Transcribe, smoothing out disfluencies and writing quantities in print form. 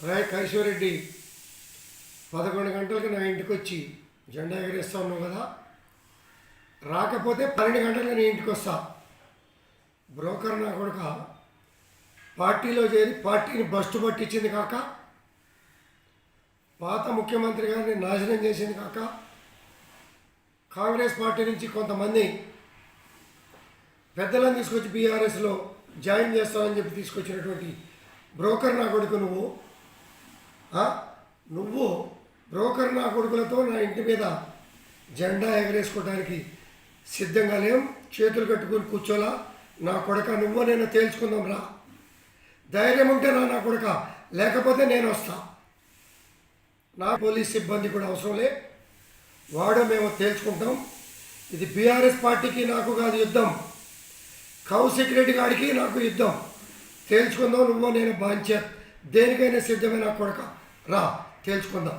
రాయ్ కైశ్వరెడ్డి 11 గంటలకు నా ఇంటికి వచ్చి జెండా ఎగరేస్తా ఉన్నావు కదా, రాకపోతే 12 గంటలకు నీ ఇంటికి వస్తా. బ్రోకర్ నా కొడుక పార్టీలో చేరి పార్టీని బస్టు పట్టించింది కాక, పాత ముఖ్యమంత్రి గారిని నాశనం చేసింది కాక, కాంగ్రెస్ పార్టీ నుంచి కొంతమంది పెద్దలను తీసుకొచ్చి బీఆర్ఎస్లో జాయిన్ చేస్తామని చెప్పి తీసుకొచ్చినటువంటి బ్రోకర్ నా కొడుకు నువ్వు బ్రోకర్ నా కొడుకులతో నా ఇంటి మీద జెండా ఎగరేసుకోవడానికి సిద్ధంగా లేం. చేతులు కట్టుకుని కూర్చోలా. నా కొడుక నువ్వు నేను తేల్చుకుందాం రా. ధైర్యం ఉంటే నా కొడుక, లేకపోతే నేను వస్తా. నా పోలీస్ సిబ్బంది కూడా అవసరం లే, వాడో మేము తేల్చుకుంటాం. ఇది బీఆర్ఎస్ పార్టీకి నాకు కాదు యుద్ధం, కౌశిక్ రెడ్డి గారికి నాకు యుద్ధం. తేల్చుకుందాం. నువ్వు నేను బాంచే దేనికైనా సిద్ధమే. నా కొడుక రా, తేల్చుకుందాం.